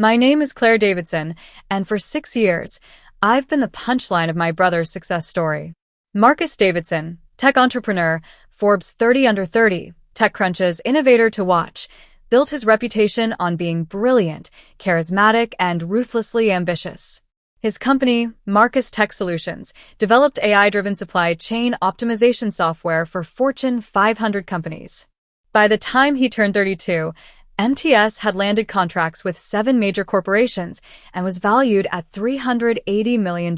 My name is Claire Davidson, and for 6 years, I've been the punchline of my brother's success story. Marcus Davidson, tech entrepreneur, Forbes 30 Under 30, TechCrunch's Innovator to watch, built his reputation on being brilliant, charismatic, and ruthlessly ambitious. His company, Marcus Tech Solutions, developed AI-driven supply chain optimization software for Fortune 500 companies. By the time he turned 32, MTS had landed contracts with 7 major corporations and was valued at $380 million.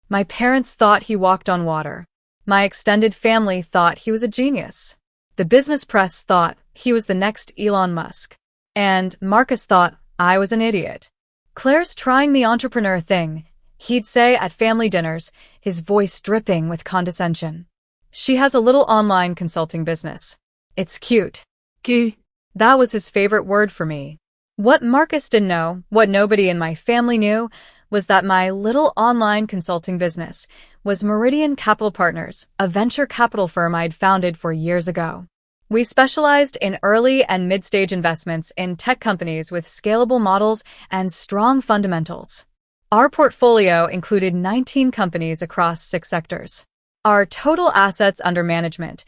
My parents thought he walked on water. My extended family thought he was a genius. The business press thought he was the next Elon Musk. And Marcus thought I was an idiot. Claire's trying the entrepreneur thing, he'd say at family dinners, his voice dripping with condescension. She has a little online consulting business. It's cute. Cute. That was his favorite word for me. What Marcus didn't know, what nobody in my family knew, was that my little online consulting business was Meridian Capital Partners, a venture capital firm I'd founded 4 years ago. We specialized in early and mid-stage investments in tech companies with scalable models and strong fundamentals. Our portfolio included 19 companies across 6 sectors. Our total assets under management,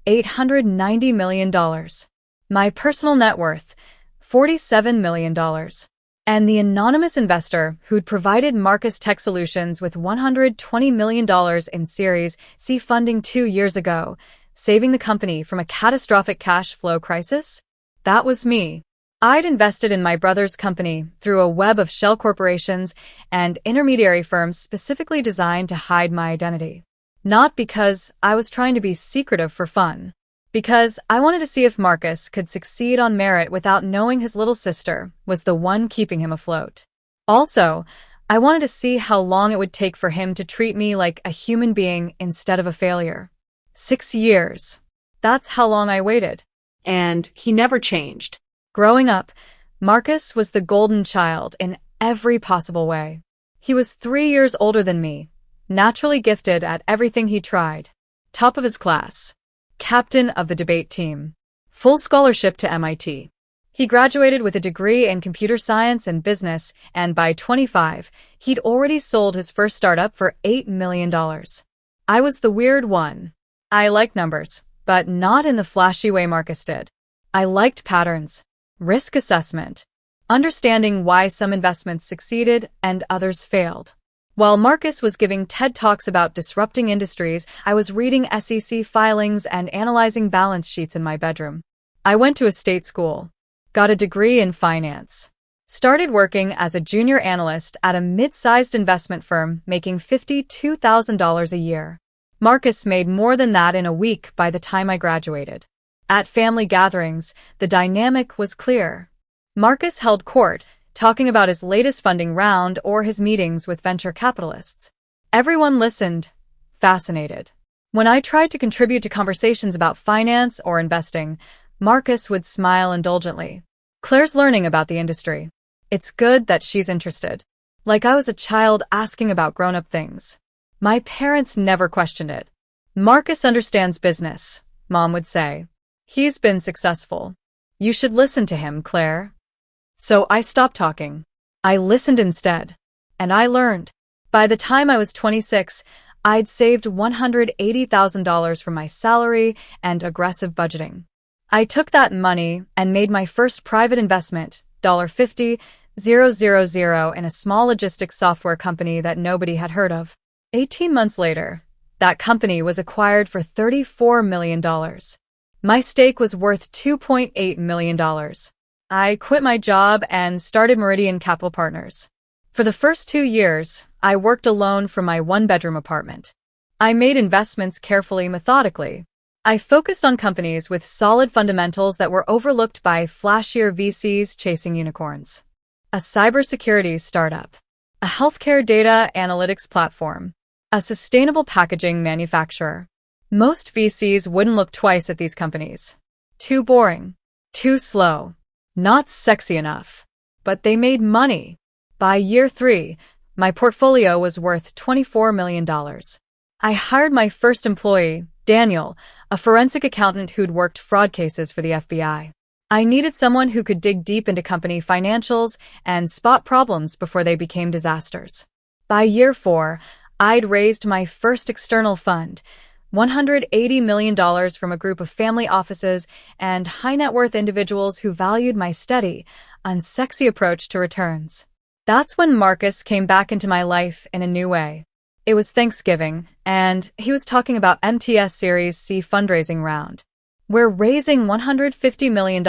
$890 million. My personal net worth, $47 million. And the anonymous investor who'd provided Marcus Tech Solutions with $120 million in Series C funding 2 years ago, saving the company from a catastrophic cash flow crisis? That was me. I'd invested in my brother's company through a web of shell corporations and intermediary firms specifically designed to hide my identity. Not because I was trying to be secretive for fun. Because I wanted to see if Marcus could succeed on merit without knowing his little sister was the one keeping him afloat. Also, I wanted to see how long it would take for him to treat me like a human being instead of a failure. 6 years. That's how long I waited. And he never changed. Growing up, Marcus was the golden child in every possible way. He was 3 years older than me, naturally gifted at everything he tried. Top of his class. Captain of the debate team. Full scholarship to MIT. He graduated with a degree in computer science and business, and by 25, he'd already sold his first startup for $8 million. I was the weird one. I liked numbers, but not in the flashy way Marcus did. I liked patterns, risk assessment, understanding why some investments succeeded and others failed. While Marcus was giving TED Talks about disrupting industries, I was reading SEC filings and analyzing balance sheets in my bedroom. I went to a state school, got a degree in finance, started working as a junior analyst at a mid-sized investment firm making $52,000 a year. Marcus made more than that in a week by the time I graduated. At family gatherings, the dynamic was clear. Marcus held court, talking about his latest funding round or his meetings with venture capitalists. Everyone listened, fascinated. When I tried to contribute to conversations about finance or investing, Marcus would smile indulgently. Claire's learning about the industry. It's good that she's interested. Like I was a child asking about grown-up things. My parents never questioned it. Marcus understands business, Mom would say. He's been successful. You should listen to him, Claire. So I stopped talking. I listened instead. And I learned. By the time I was 26, I'd saved $180,000 from my salary and aggressive budgeting. I took that money and made my first private investment, $50,000, in a small logistics software company that nobody had heard of. 18 months later, that company was acquired for $34 million. My stake was worth $2.8 million. I quit my job and started Meridian Capital Partners. For the first 2 years, I worked alone from my 1-bedroom apartment. I made investments carefully, methodically. I focused on companies with solid fundamentals that were overlooked by flashier VCs chasing unicorns. A cybersecurity startup, a healthcare data analytics platform, a sustainable packaging manufacturer. Most VCs wouldn't look twice at these companies. Too boring, too slow. Not sexy enough. But they made money. By year 3, my portfolio was worth $24 million. I hired my first employee, Daniel, a forensic accountant who'd worked fraud cases for the FBI. I needed someone who could dig deep into company financials and spot problems before they became disasters. By year 4, I'd raised my first external fund, $180 million from a group of family offices and high-net-worth individuals who valued my steady, unsexy approach to returns. That's when Marcus came back into my life in a new way. It was Thanksgiving, and he was talking about MTS Series C fundraising round. "We're raising $150 million,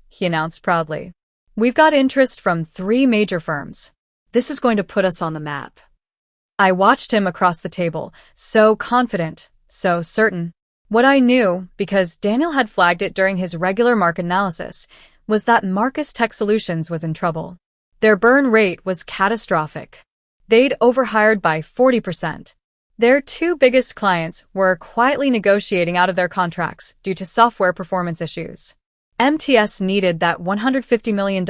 he announced proudly. "We've got interest from 3 major firms. This is going to put us on the map." I watched him across the table, so confident, so certain. What I knew, because Daniel had flagged it during his regular market analysis, was that Marcus Tech Solutions was in trouble. Their burn rate was catastrophic. They'd overhired by 40%. Their 2 biggest clients were quietly negotiating out of their contracts due to software performance issues. MTS needed that $150 million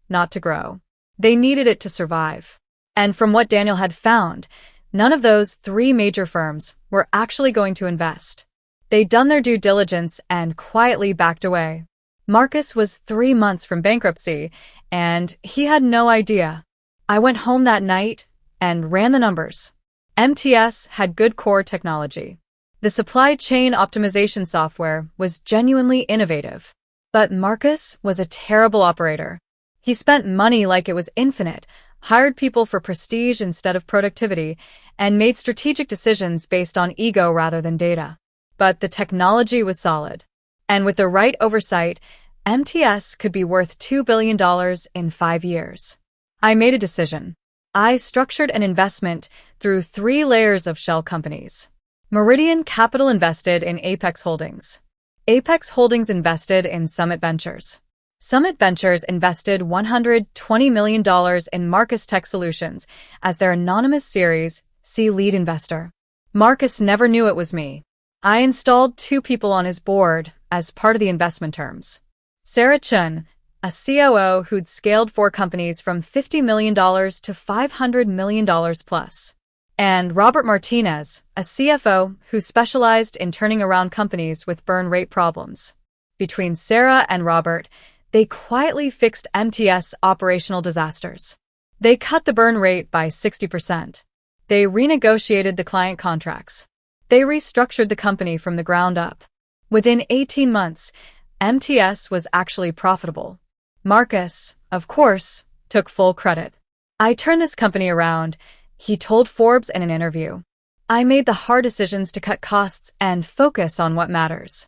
not to grow. They needed it to survive. And from what Daniel had found, none of those 3 major firms were actually going to invest. They'd done their due diligence and quietly backed away. Marcus was 3 months from bankruptcy, and he had no idea. I went home that night and ran the numbers. MTS had good core technology. The supply chain optimization software was genuinely innovative. But Marcus was a terrible operator. He spent money like it was infinite, hired people for prestige instead of productivity, and made strategic decisions based on ego rather than data. But the technology was solid. And with the right oversight, MTS could be worth $2 billion in 5 years. I made a decision. I structured an investment through 3 layers of shell companies. Meridian Capital invested in Apex Holdings. Apex Holdings invested in Summit Ventures. Summit Ventures invested $120 million in Marcus Tech Solutions as their anonymous Series C lead investor. Marcus never knew it was me. I installed 2 people on his board as part of the investment terms. Sarah Chun, a COO who'd scaled 4 companies from $50 million to $500 million plus. And Robert Martinez, a CFO who specialized in turning around companies with burn rate problems. Between Sarah and Robert, they quietly fixed MTS operational disasters. They cut the burn rate by 60%. They renegotiated the client contracts. They restructured the company from the ground up. Within 18 months, MTS was actually profitable. Marcus, of course, took full credit. "I turned this company around," he told Forbes in an interview. "I made the hard decisions to cut costs and focus on what matters."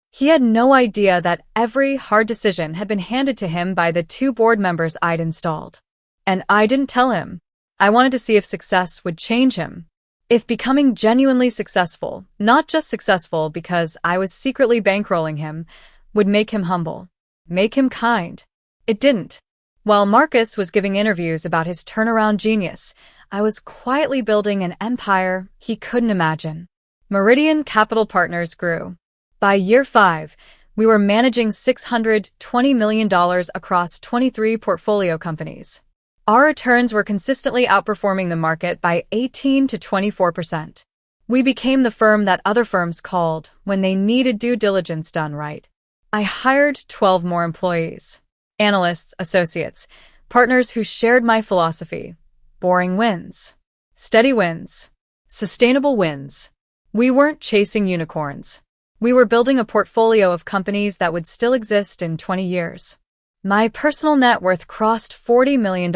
He had no idea that every hard decision had been handed to him by the 2 board members I'd installed. And I didn't tell him. I wanted to see if success would change him. If becoming genuinely successful, not just successful because I was secretly bankrolling him, would make him humble, make him kind. It didn't. While Marcus was giving interviews about his turnaround genius, I was quietly building an empire he couldn't imagine. Meridian Capital Partners grew. By year 5, we were managing $620 million across 23 portfolio companies. Our returns were consistently outperforming the market by 18 to 24%. We became the firm that other firms called when they needed due diligence done right. I hired 12 more employees. Analysts, associates, partners who shared my philosophy. Boring wins. Steady wins. Sustainable wins. We weren't chasing unicorns. We were building a portfolio of companies that would still exist in 20 years. My personal net worth crossed $40 million.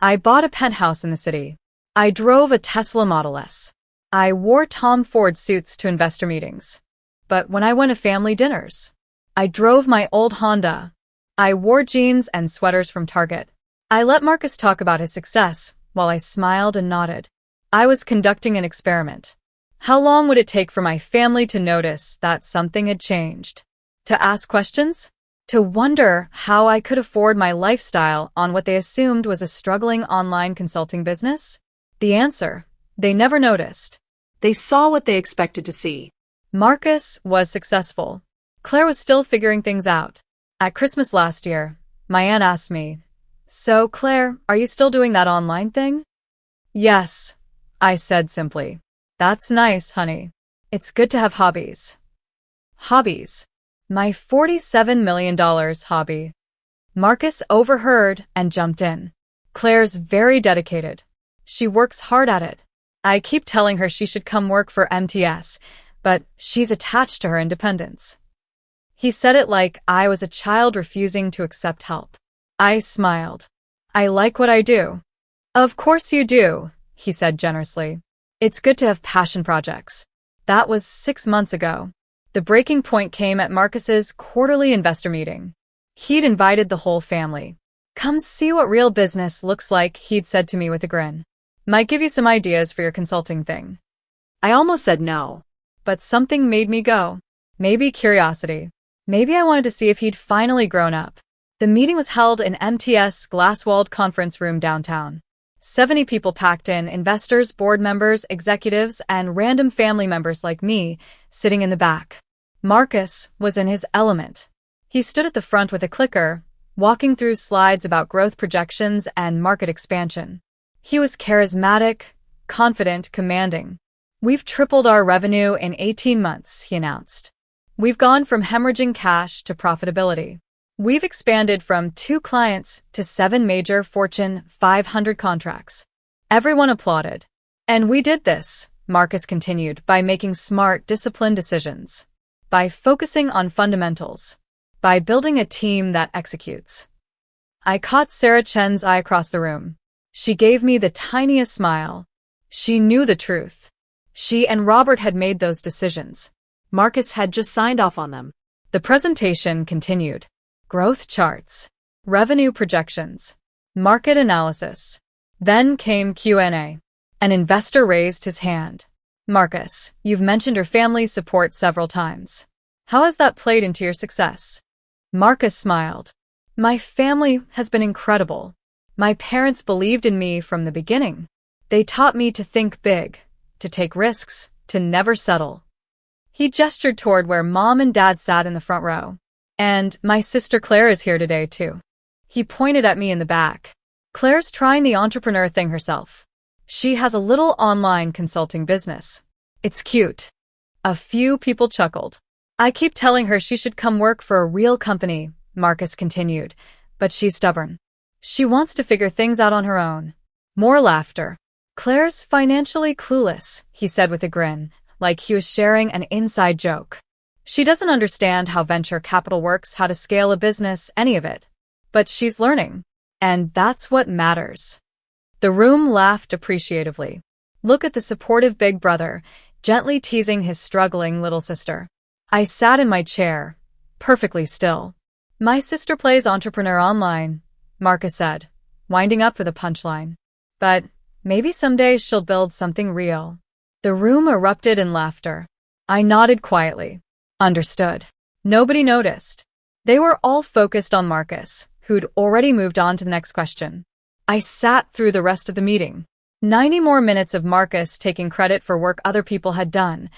I bought a penthouse in the city. I drove a Tesla Model S. I wore Tom Ford suits to investor meetings. But when I went to family dinners, I drove my old Honda. I wore jeans and sweaters from Target. I let Marcus talk about his success while I smiled and nodded. I was conducting an experiment. How long would it take for my family to notice that something had changed? To ask questions? To wonder how I could afford my lifestyle on what they assumed was a struggling online consulting business? The answer: they never noticed. They saw what they expected to see. Marcus was successful. Claire was still figuring things out. At Christmas last year, my aunt asked me, "So, Claire, are you still doing that online thing?" "Yes," I said simply. "That's nice, honey. It's good to have hobbies." Hobbies. My $47 million hobby. Marcus overheard and jumped in. Claire's very dedicated. She works hard at it. I keep telling her she should come work for MTS, but she's attached to her independence. He said it like I was a child refusing to accept help. I smiled. I like what I do. Of course you do, he said generously. It's good to have passion projects. That was 6 months ago. The breaking point came at Marcus's quarterly investor meeting. He'd invited the whole family. Come see what real business looks like, he'd said to me with a grin. Might give you some ideas for your consulting thing. I almost said no. But something made me go. Maybe curiosity. Maybe I wanted to see if he'd finally grown up. The meeting was held in MTS glass-walled conference room downtown. 70 people packed in, investors, board members, executives, and random family members like me, sitting in the back. Marcus was in his element. He stood at the front with a clicker, walking through slides about growth projections and market expansion. He was charismatic, confident, commanding. We've tripled our revenue in 18 months, he announced. We've gone from hemorrhaging cash to profitability. We've expanded from 2 clients to 7 major Fortune 500 contracts. Everyone applauded. And we did this, Marcus continued, by making smart, disciplined decisions. By focusing on fundamentals. By building a team that executes. I caught Sarah Chen's eye across the room. She gave me the tiniest smile. She knew the truth. She and Robert had made those decisions. Marcus had just signed off on them. The presentation continued. Growth charts, revenue projections, market analysis. Then came Q&A. An investor raised his hand. Marcus, you've mentioned your family's support several times. How has that played into your success? Marcus smiled. My family has been incredible. My parents believed in me from the beginning. They taught me to think big, to take risks, to never settle. He gestured toward where Mom and Dad sat in the front row. And my sister Claire is here today, too. He pointed at me in the back. Claire's trying the entrepreneur thing herself. She has a little online consulting business. It's cute. A few people chuckled. I keep telling her she should come work for a real company, Marcus continued, but she's stubborn. She wants to figure things out on her own. More laughter. Claire's financially clueless, he said with a grin, like he was sharing an inside joke. She doesn't understand how venture capital works, how to scale a business, any of it. But she's learning. And that's what matters. The room laughed appreciatively. Look at the supportive big brother, gently teasing his struggling little sister. I sat in my chair, perfectly still. My sister plays entrepreneur online, Marcus said, winding up for the punchline. But maybe someday she'll build something real. The room erupted in laughter. I nodded quietly. Understood. Nobody noticed. They were all focused on Marcus, who'd already moved on to the next question. I sat through the rest of the meeting. 90 more minutes of Marcus taking credit for work other people had done,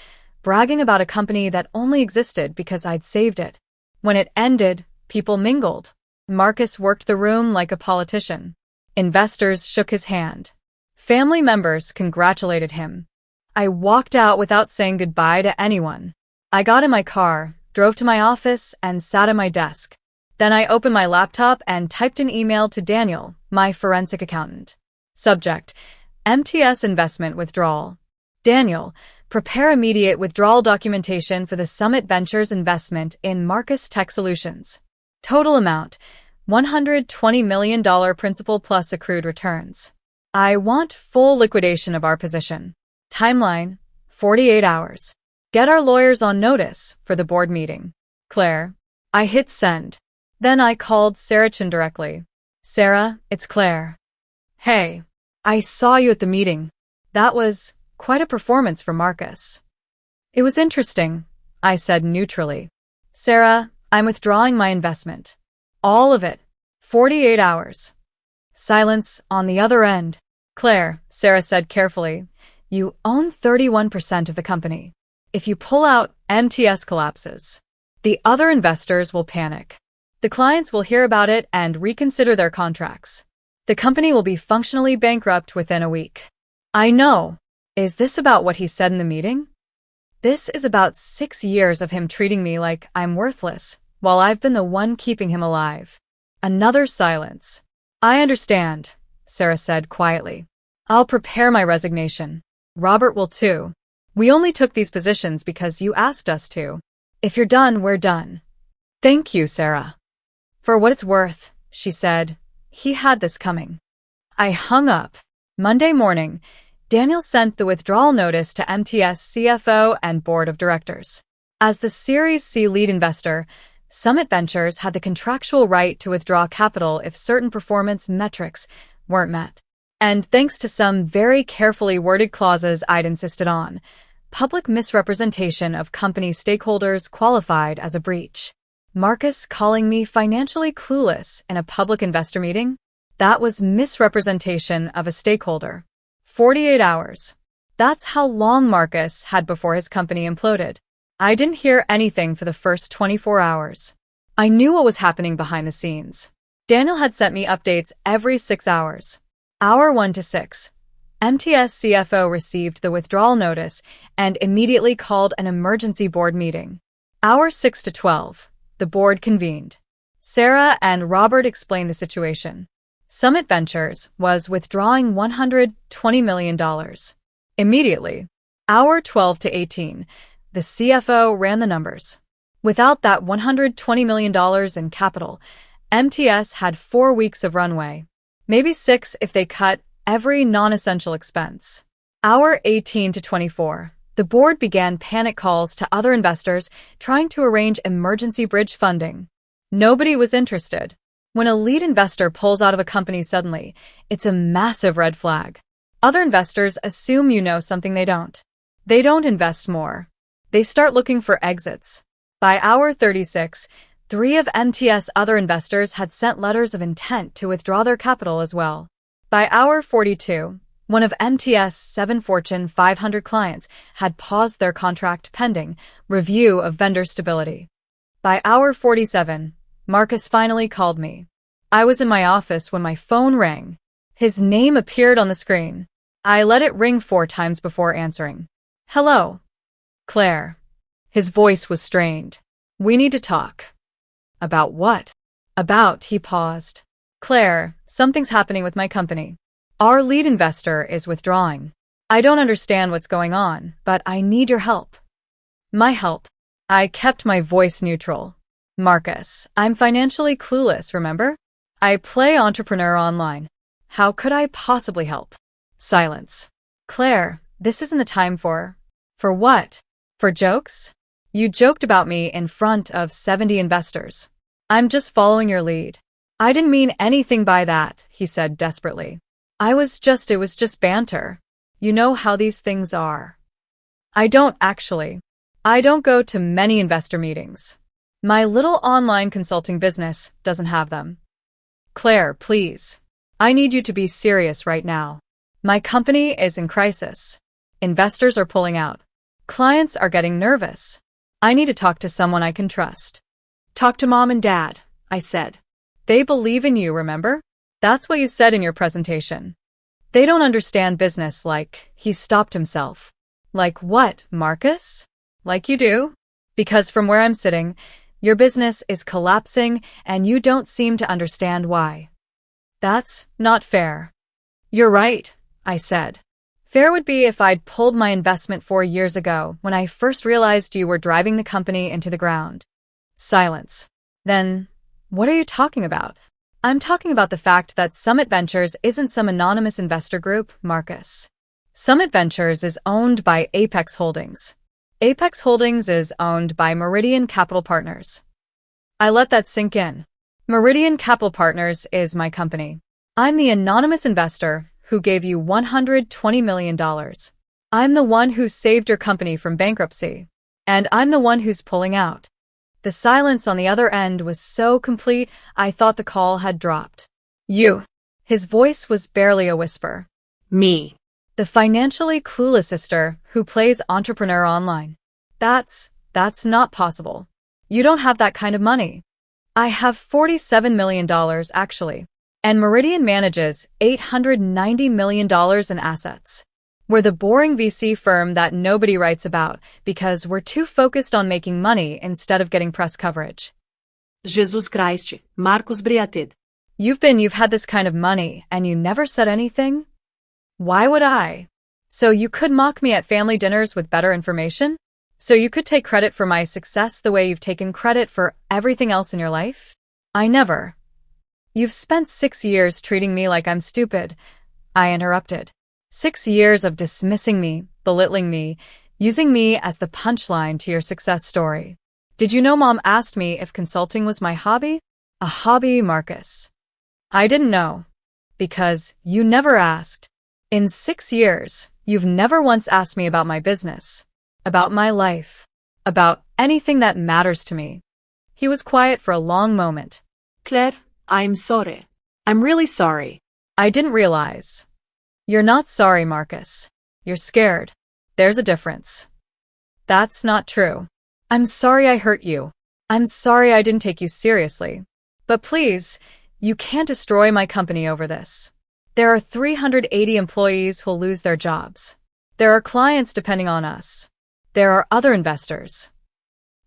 bragging about a company that only existed because I'd saved it. When it ended, people mingled. Marcus worked the room like a politician. Investors shook his hand. Family members congratulated him. I walked out without saying goodbye to anyone. I got in my car, drove to my office, and sat at my desk. Then I opened my laptop and typed an email to Daniel, my forensic accountant. Subject: MTS investment withdrawal. Daniel, prepare immediate withdrawal documentation for the Summit Ventures investment in Marcus Tech Solutions. Total amount: $120 million principal plus accrued returns. I want full liquidation of our position. Timeline: 48 hours. Get our lawyers on notice for the board meeting. Claire. I hit send. Then I called Sarah Chen directly. Sarah, it's Claire. Hey. I saw you at the meeting. That was quite a performance for Marcus. It was interesting, I said neutrally. Sarah, I'm withdrawing my investment. All of it. 48 hours. Silence on the other end. Claire, Sarah said carefully, you own 31% of the company. If you pull out, MTS collapses. The other investors will panic. The clients will hear about it and reconsider their contracts. The company will be functionally bankrupt within a week. I know. Is this about what he said in the meeting? This is about 6 years of him treating me like I'm worthless, while I've been the one keeping him alive. Another silence. I understand, Sarah said quietly. I'll prepare my resignation. Robert will too. We only took these positions because you asked us to. If you're done, we're done. Thank you, Sarah. For what it's worth, she said. He had this coming. I hung up. Monday morning, Daniel sent the withdrawal notice to MTS CFO and board of directors. As the Series C lead investor, Summit Ventures had the contractual right to withdraw capital if certain performance metrics weren't met. And thanks to some very carefully worded clauses I'd insisted on, public misrepresentation of company stakeholders qualified as a breach. Marcus calling me financially clueless in a public investor meeting? That was misrepresentation of a stakeholder. 48 hours. That's how long Marcus had before his company imploded. I didn't hear anything for the first 24 hours. I knew what was happening behind the scenes. Daniel had sent me updates every 6 hours. Hour 1 to 6. MTS CFO received the withdrawal notice and immediately called an emergency board meeting. Hour 6 to 12. The board convened. Sarah and Robert explained the situation. Summit Ventures was withdrawing $120 million. Immediately. Hour 12 to 18. The CFO ran the numbers. Without that $120 million in capital, MTS had 4 weeks of runway. Maybe 6 if they cut every non-essential expense. Hour 18 to 24. The board began panic calls to other investors trying to arrange emergency bridge funding. Nobody was interested. When a lead investor pulls out of a company suddenly, it's a massive red flag. Other investors assume you know something they don't. They don't invest more. They start looking for exits. By hour 36, 3 of MTS other investors had sent letters of intent to withdraw their capital as well. By hour 42, one of MTS' 7 Fortune 500 clients had paused their contract pending review of vendor stability. By hour 47, Marcus finally called me. I was in my office when my phone rang. His name appeared on the screen. I let it ring 4 times before answering. Hello. Claire. His voice was strained. We need to talk. About what? He paused. Claire, something's happening with my company. Our lead investor is withdrawing. I don't understand what's going on, but I need your help. My help? I kept my voice neutral. Marcus, I'm financially clueless, remember? I play entrepreneur online. How could I possibly help? Silence. Claire, this isn't the time for what? For jokes? You joked about me in front of 70 investors. I'm just following your lead. I didn't mean anything by that, he said desperately. It was just banter. You know how these things are. I don't actually. I don't go to many investor meetings. My little online consulting business doesn't have them. Claire, please. I need you to be serious right now. My company is in crisis. Investors are pulling out. Clients are getting nervous. I need to talk to someone I can trust. Talk to Mom and Dad, I said. They believe in you, remember? That's what you said in your presentation. They don't understand business like, he stopped himself. Like what, Marcus? Like you do? Because from where I'm sitting, your business is collapsing and you don't seem to understand why. That's not fair. You're right, I said. Fair would be if I'd pulled my investment 4 years ago when I first realized you were driving the company into the ground. Silence. Then, what are you talking about? I'm talking about the fact that Summit Ventures isn't some anonymous investor group, Marcus. Summit Ventures is owned by Apex Holdings. Apex Holdings is owned by Meridian Capital Partners. I let that sink in. Meridian Capital Partners is my company. I'm the anonymous investor who gave you $120 million. I'm the one who saved your company from bankruptcy. And I'm the one who's pulling out. The silence on the other end was so complete, I thought the call had dropped. You. His voice was barely a whisper. Me. The financially clueless sister who plays entrepreneur online. That's not possible. You don't have that kind of money. I have $47 million, actually. And Meridian manages $890 million in assets. We're the boring VC firm that nobody writes about because we're too focused on making money instead of getting press coverage. Jesus Christ, Marcus Briated. You've had this kind of money and you never said anything? Why would I? So you could mock me at family dinners with better information? So you could take credit for my success the way you've taken credit for everything else in your life? I never. You've spent 6 years treating me like I'm stupid, I interrupted. 6 years of dismissing me, belittling me, using me as the punchline to your success story. Did you know Mom asked me if consulting was my hobby? A hobby, Marcus. I didn't know. Because you never asked. In 6 years, you've never once asked me about my business, about my life, about anything that matters to me. He was quiet for a long moment. Claire, I'm sorry. I'm really sorry. I didn't realize. You're not sorry, Marcus. You're scared. There's a difference. That's not true. I'm sorry I hurt you. I'm sorry I didn't take you seriously. But please, you can't destroy my company over this. There are 380 employees who'll lose their jobs. There are clients depending on us. There are other investors.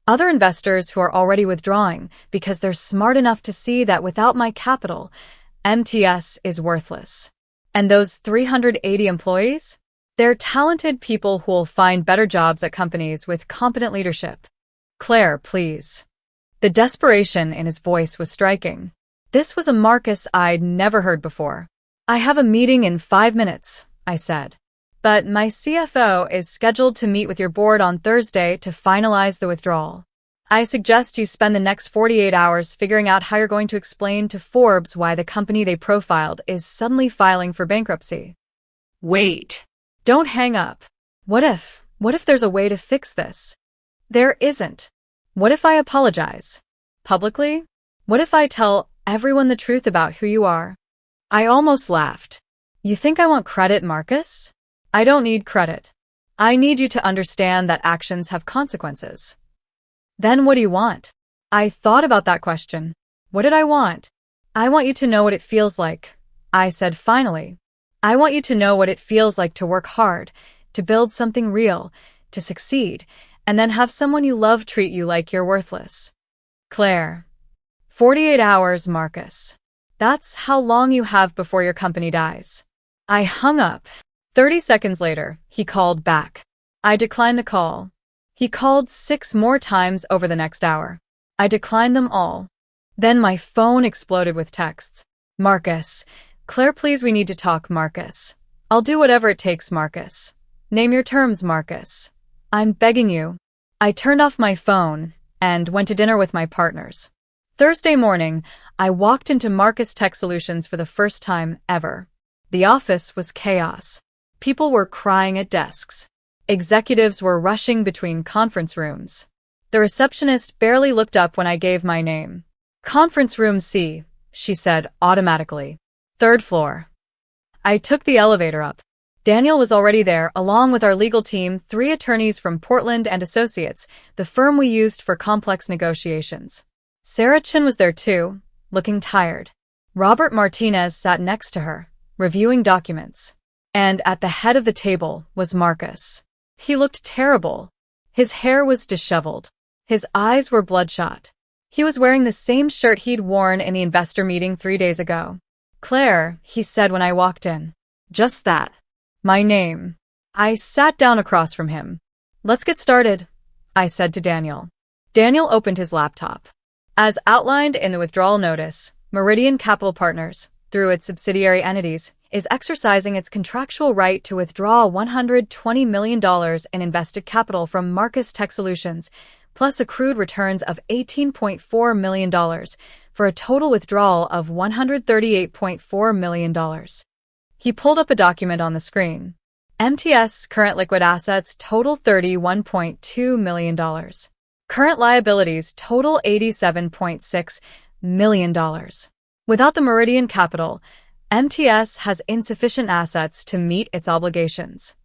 Other investors who are already withdrawing because they're smart enough to see that without my capital, MTS is worthless. And those 380 employees? They're talented people who will find better jobs at companies with competent leadership. Claire, please. The desperation in his voice was striking. This was a Marcus I'd never heard before. I have a meeting in 5 minutes, I said. But my CFO is scheduled to meet with your board on Thursday to finalize the withdrawal. I suggest you spend the next 48 hours figuring out how you're going to explain to Forbes why the company they profiled is suddenly filing for bankruptcy. Wait. Don't hang up. What if there's a way to fix this? There isn't. What if I apologize? Publicly? What if I tell everyone the truth about who you are? I almost laughed. You think I want credit, Marcus? I don't need credit. I need you to understand that actions have consequences. Then what do you want? I thought about that question. What did I want? I want you to know what it feels like, I said finally. I want you to know what it feels like to work hard, to build something real, to succeed, and then have someone you love treat you like you're worthless. Claire. 48 hours, Marcus. That's how long you have before your company dies. I hung up. 30 seconds later, he called back. I declined the call. He called 6 more times over the next hour. I declined them all. Then my phone exploded with texts. Marcus. Claire, please, we need to talk, Marcus. I'll do whatever it takes, Marcus. Name your terms, Marcus. I'm begging you. I turned off my phone and went to dinner with my partners. Thursday morning, I walked into Marcus Tech Solutions for the first time ever. The office was chaos. People were crying at desks. Executives were rushing between conference rooms. The receptionist barely looked up when I gave my name. Conference room C, she said automatically. 3rd floor. I took the elevator up. Daniel was already there, along with our legal team, 3 attorneys from Portland and Associates, the firm we used for complex negotiations. Sarah Chin was there too, looking tired. Robert Martinez sat next to her, reviewing documents. And at the head of the table was Marcus. He looked terrible. His hair was disheveled. His eyes were bloodshot. He was wearing the same shirt he'd worn in the investor meeting 3 days ago. Claire, he said when I walked in. Just that. My name. I sat down across from him. Let's get started, I said to Daniel. Daniel opened his laptop. As outlined in the withdrawal notice, Meridian Capital Partners, through its subsidiary entities, is exercising its contractual right to withdraw $120 million in invested capital from Marcus Tech Solutions, plus accrued returns of $18.4 million, for a total withdrawal of $138.4 million. He pulled up a document on the screen. MTS current liquid assets total $31.2 million. Current liabilities total $87.6 million. Without the Meridian capital, MTS has insufficient assets to meet its obligations.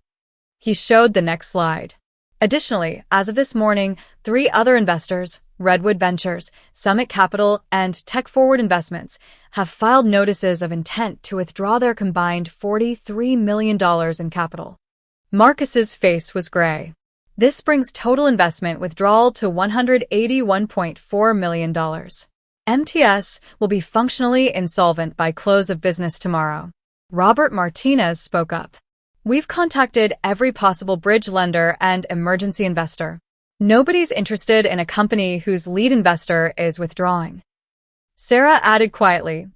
He showed the next slide. Additionally, as of this morning, 3 other investors, Redwood Ventures, Summit Capital, and Tech Forward Investments, have filed notices of intent to withdraw their combined $43 million in capital. Marcus's face was gray. This brings total investment withdrawal to $181.4 million. MTS will be functionally insolvent by close of business tomorrow. Robert Martinez spoke up. We've contacted every possible bridge lender and emergency investor. Nobody's interested in a company whose lead investor is withdrawing. Sarah added quietly,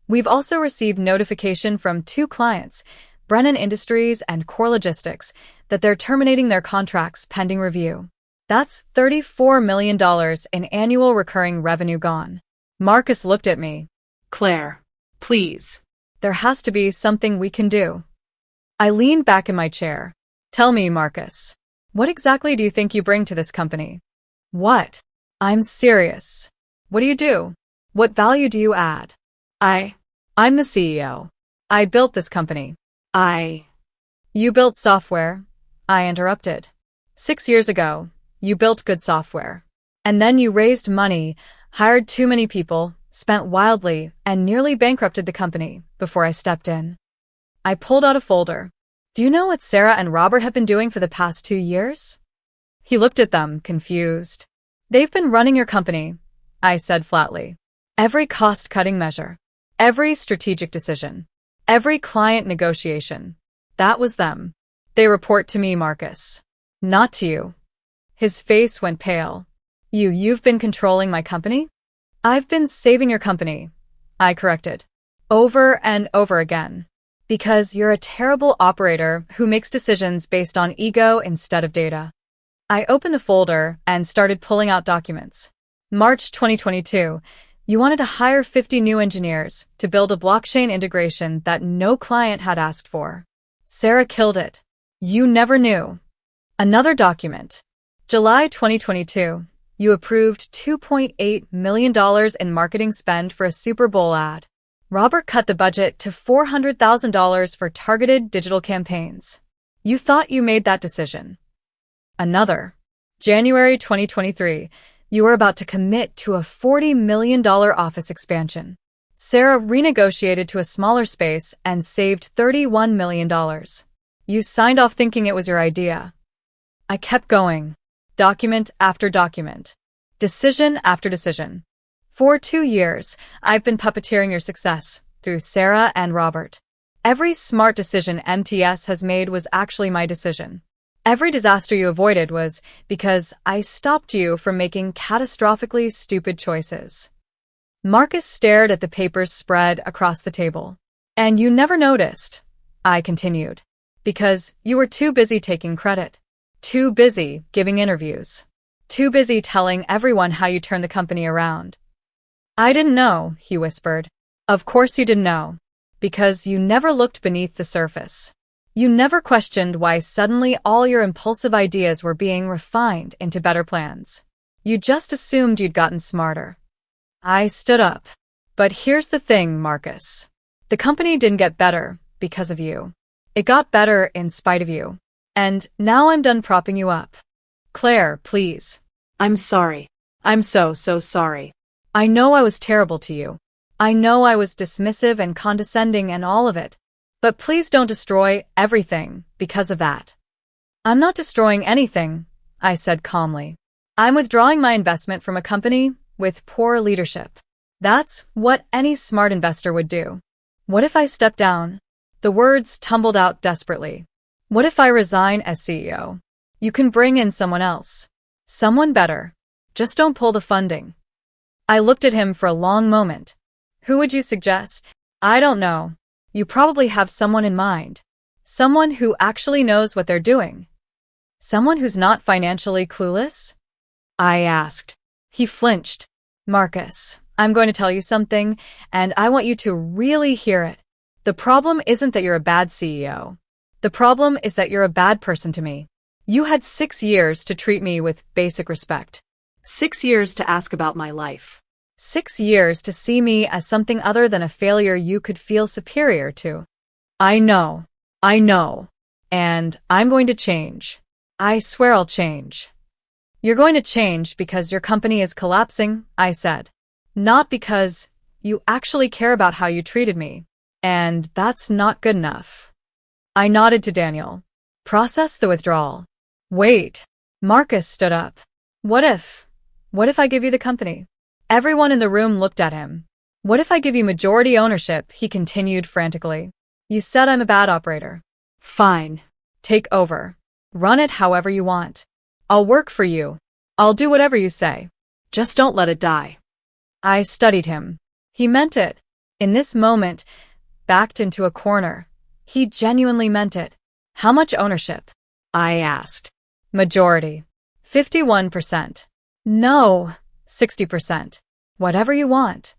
we've also received notification from 2 clients, Brennan Industries and Core Logistics, that they're terminating their contracts pending review. That's $34 million in annual recurring revenue gone. Marcus looked at me. Claire, please. There has to be something we can do. I leaned back in my chair. Tell me, Marcus. What exactly do you think you bring to this company? What? I'm serious. What do you do? What value do you add? I'm the CEO. I built this company. You built software, I interrupted. 6 years ago, you built good software. And then you raised money, hired too many people, spent wildly, and nearly bankrupted the company before I stepped in. I pulled out a folder. Do you know what Sarah and Robert have been doing for the past 2 years? He looked at them, confused. They've been running your company, I said flatly. Every cost-cutting measure, every strategic decision, every client negotiation. That was them. They report to me, Marcus. Not to you. His face went pale. You've been controlling my company? I've been saving your company, I corrected. Over and over again. Because you're a terrible operator who makes decisions based on ego instead of data. I opened the folder and started pulling out documents. March 2022, you wanted to hire 50 new engineers to build a blockchain integration that no client had asked for. Sarah killed it. You never knew. Another document. July 2022, you approved $2.8 million in marketing spend for a Super Bowl ad. Robert cut the budget to $400,000 for targeted digital campaigns. You thought you made that decision. Another. January 2023, you were about to commit to a $40 million office expansion. Sarah renegotiated to a smaller space and saved $31 million. You signed off thinking it was your idea. I kept going. Document after document. Decision after decision. For 2 years, I've been puppeteering your success through Sarah and Robert. Every smart decision MTS has made was actually my decision. Every disaster you avoided was because I stopped you from making catastrophically stupid choices. Marcus stared at the papers spread across the table. And you never noticed, I continued, because you were too busy taking credit, too busy giving interviews, too busy telling everyone how you turned the company around. I didn't know, he whispered. Of course you didn't know. Because you never looked beneath the surface. You never questioned why suddenly all your impulsive ideas were being refined into better plans. You just assumed you'd gotten smarter. I stood up. But here's the thing, Marcus. The company didn't get better because of you. It got better in spite of you. And now I'm done propping you up. Claire, please. I'm sorry. I'm so sorry. I know I was terrible to you. I know I was dismissive and condescending and all of it. But please don't destroy everything because of that. I'm not destroying anything, I said calmly. I'm withdrawing my investment from a company with poor leadership. That's what any smart investor would do. What if I step down? The words tumbled out desperately. What if I resign as CEO? You can bring in someone else. Someone better. Just don't pull the funding. I looked at him for a long moment. Who would you suggest? I don't know. You probably have someone in mind. Someone who actually knows what they're doing. Someone who's not financially clueless? I asked. He flinched. Marcus, I'm going to tell you something, and I want you to really hear it. The problem isn't that you're a bad CEO. The problem is that you're a bad person to me. You had 6 years to treat me with basic respect. 6 years to ask about my life. 6 years to see me as something other than a failure you could feel superior to. I know. And I'm going to change. I swear I'll change. You're going to change because your company is collapsing, I said. Not because you actually care about how you treated me. And that's not good enough. I nodded to Daniel. Process the withdrawal. Wait. Marcus stood up. What if I give you the company? Everyone in the room looked at him. What if I give you majority ownership? He continued frantically. You said I'm a bad operator. Fine. Take over. Run it however you want. I'll work for you. I'll do whatever you say. Just don't let it die. I studied him. He meant it. In this moment, backed into a corner, he genuinely meant it. How much ownership? I asked. Majority. 51%. No, 60%. Whatever you want.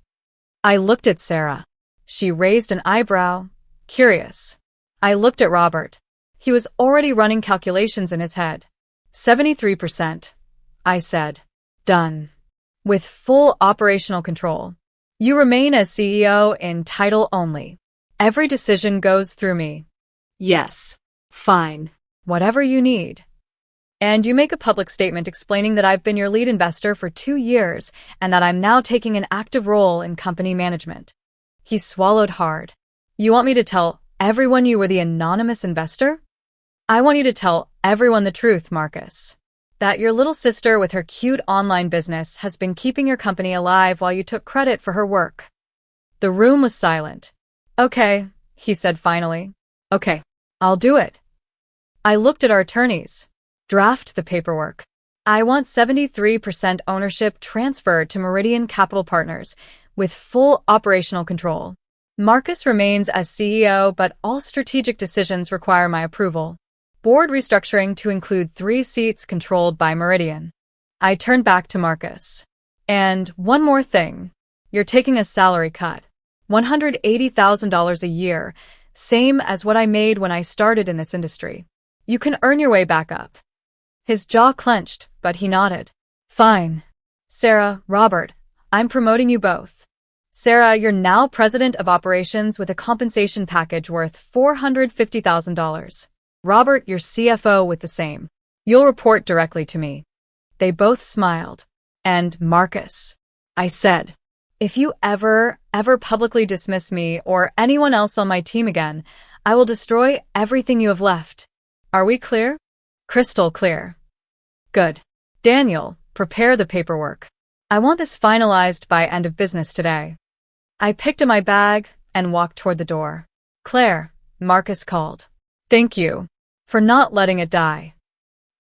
I looked at Sarah. She raised an eyebrow, curious. I looked at Robert. He was already running calculations in his head. 73%. I said. Done. With full operational control. You remain as CEO in title only. Every decision goes through me. Yes. Fine. Whatever you need. And you make a public statement explaining that I've been your lead investor for 2 years and that I'm now taking an active role in company management. He swallowed hard. You want me to tell everyone you were the anonymous investor? I want you to tell everyone the truth, Marcus. That your little sister with her cute online business has been keeping your company alive while you took credit for her work. The room was silent. Okay, he said finally. Okay, I'll do it. I looked at our attorneys. Draft the paperwork. I want 73% ownership transferred to Meridian Capital Partners with full operational control. Marcus remains as CEO, but all strategic decisions require my approval. Board restructuring to include 3 seats controlled by Meridian. I turned back to Marcus. And one more thing. You're taking a salary cut. $180,000 a year, same as what I made when I started in this industry. You can earn your way back up. His jaw clenched, but he nodded. Fine. Sarah, Robert, I'm promoting you both. Sarah, you're now president of operations with a compensation package worth $450,000. Robert, you're CFO with the same. You'll report directly to me. They both smiled. And Marcus, I said, if you ever publicly dismiss me or anyone else on my team again, I will destroy everything you have left. Are we clear? Crystal clear. Good. Daniel, prepare the paperwork. I want this finalized by end of business today. I picked up my bag and walked toward the door. Claire, Marcus called. Thank you for not letting it die.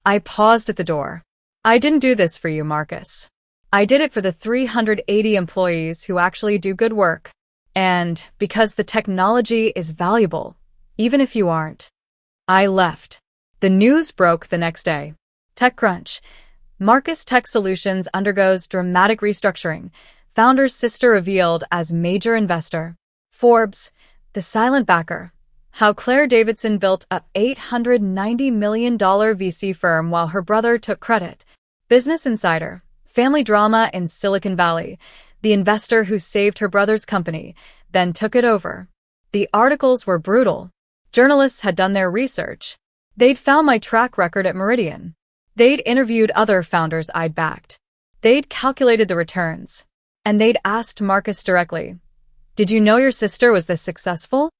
I paused at the door. I didn't do this for you, Marcus. I did it for the 380 employees who actually do good work. And because the technology is valuable, even if you aren't. I left. The news broke the next day. TechCrunch. Marcus Tech Solutions undergoes dramatic restructuring. Founder's sister revealed as major investor. Forbes. The silent backer. How Claire Davidson built a $890 million VC firm while her brother took credit. Business Insider. Family drama in Silicon Valley. The investor who saved her brother's company, then took it over. The articles were brutal. Journalists had done their research. They'd found my track record at Meridian. They'd interviewed other founders I'd backed. They'd calculated the returns. And they'd asked Marcus directly, did you know your sister was this successful?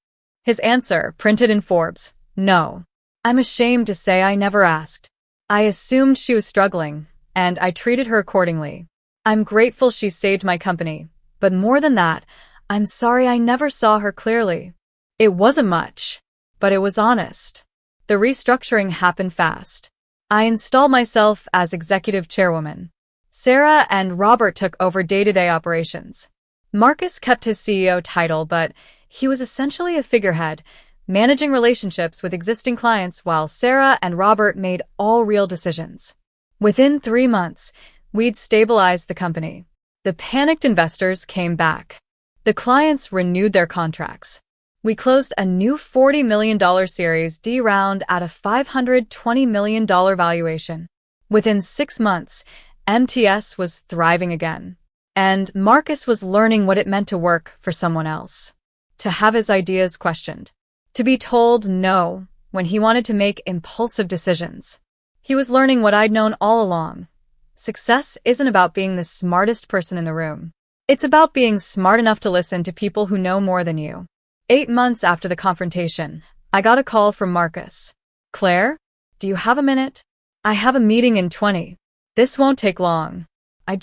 His answer, printed in Forbes, no. I'm ashamed to say I never asked. I assumed she was struggling, and I treated her accordingly. I'm grateful she saved my company, but more than that, I'm sorry I never saw her clearly. It wasn't much, but it was honest. The restructuring happened fast. I installed myself as executive chairwoman. Sarah and Robert took over day-to-day operations. Marcus kept his CEO title, but he was essentially a figurehead, managing relationships with existing clients while Sarah and Robert made all real decisions. Within 3 months, we'd stabilized the company. The panicked investors came back. The clients renewed their contracts. We closed a new $40 million Series D round at a $520 million valuation. Within 6 months, MTS was thriving again. And Marcus was learning what it meant to work for someone else. To have his ideas questioned. To be told no when he wanted to make impulsive decisions. He was learning what I'd known all along. Success isn't about being the smartest person in the room. It's about being smart enough to listen to people who know more than you. 8 months after the confrontation, I got a call from Marcus. Claire? Do you have a minute? I have a meeting in 20. This won't take long. I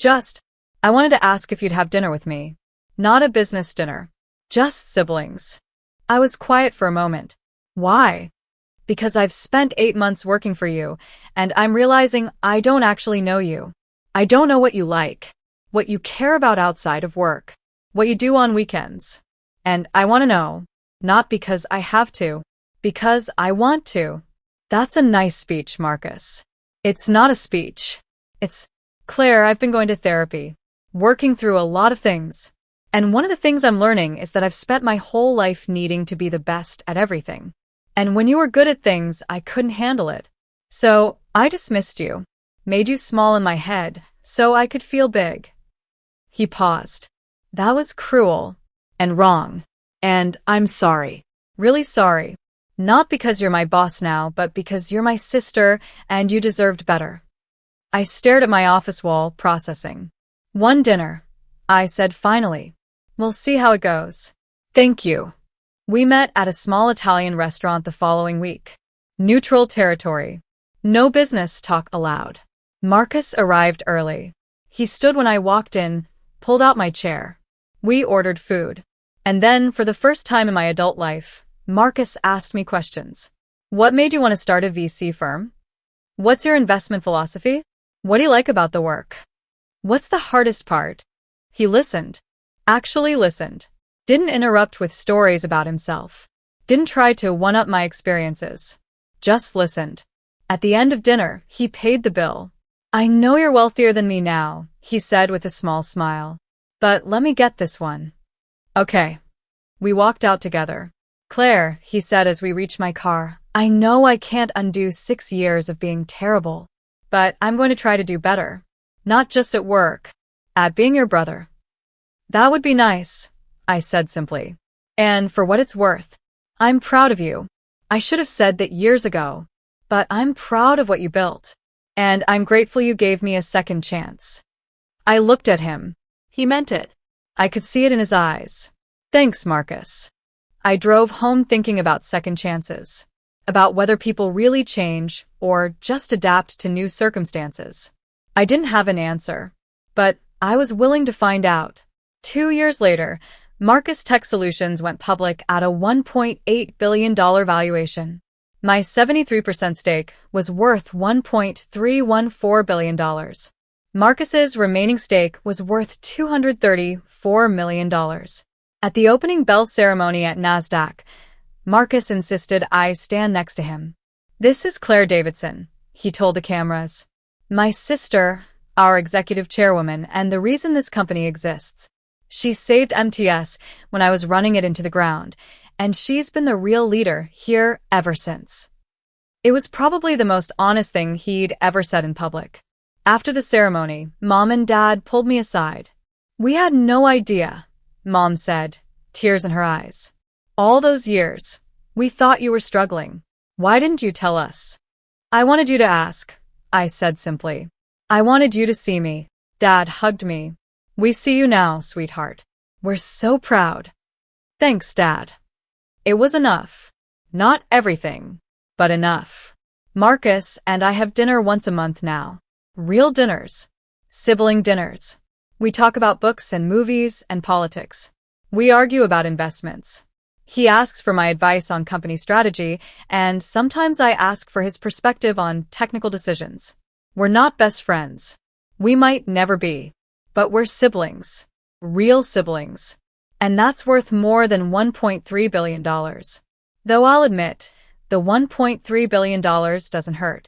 wanted to ask if you'd have dinner with me. Not a business dinner. Just siblings. I was quiet for a moment. Why? Because I've spent 8 months working for you, and I'm realizing I don't actually know you. I don't know what you like, what you care about outside of work, what you do on weekends. And I want to know, not because I have to, because I want to. That's a nice speech, Marcus. It's not a speech. Claire, I've been going to therapy, working through a lot of things. And one of the things I'm learning is that I've spent my whole life needing to be the best at everything. And when you were good at things, I couldn't handle it. So I dismissed you, made you small in my head, so I could feel big. He paused. That was cruel and wrong. And I'm sorry. Really sorry. Not because you're my boss now, but because you're my sister and you deserved better. I stared at my office wall, processing. One dinner, I said finally. We'll see how it goes. Thank you. We met at a small Italian restaurant the following week. Neutral territory. No business talk allowed. Marcus arrived early. He stood when I walked in, pulled out my chair. We ordered food. And then, for the first time in my adult life, Marcus asked me questions. What made you want to start a VC firm? What's your investment philosophy? What do you like about the work? What's the hardest part? He listened. Actually listened. Didn't interrupt with stories about himself. Didn't try to one-up my experiences. Just listened. At the end of dinner, he paid the bill. I know you're wealthier than me now, he said with a small smile. But let me get this one. Okay. We walked out together. Claire, he said as we reached my car, I know I can't undo 6 years of being terrible, but I'm going to try to do better. Not just at work, at being your brother. That would be nice, I said simply. And for what it's worth, I'm proud of you. I should have said that years ago, but I'm proud of what you built. And I'm grateful you gave me a second chance. I looked at him. He meant it. I could see it in his eyes. Thanks, Marcus. I drove home thinking about second chances, about whether people really change or just adapt to new circumstances. I didn't have an answer, but I was willing to find out. 2 years later, Marcus Tech Solutions went public at a $1.8 billion valuation. My 73% stake was worth $1.314 billion. Marcus's remaining stake was worth $234 million. At the opening bell ceremony at NASDAQ, Marcus insisted I stand next to him. This is Claire Davidson, he told the cameras. My sister, our executive chairwoman, and the reason this company exists. She saved MTS when I was running it into the ground, and she's been the real leader here ever since. It was probably the most honest thing he'd ever said in public. After the ceremony, Mom and Dad pulled me aside. We had no idea, Mom said, tears in her eyes. All those years, we thought you were struggling. Why didn't you tell us? I wanted you to ask, I said simply. I wanted you to see me. Dad hugged me. We see you now, sweetheart. We're so proud. Thanks, Dad. It was enough. Not everything, but enough. Marcus and I have dinner once a month now. Real dinners. Sibling dinners. We talk about books and movies and politics. We argue about investments. He asks for my advice on company strategy, and sometimes I ask for his perspective on technical decisions. We're not best friends. We might never be. But we're siblings. Real siblings. And that's worth more than $1.3 billion. Though I'll admit, the $1.3 billion doesn't hurt.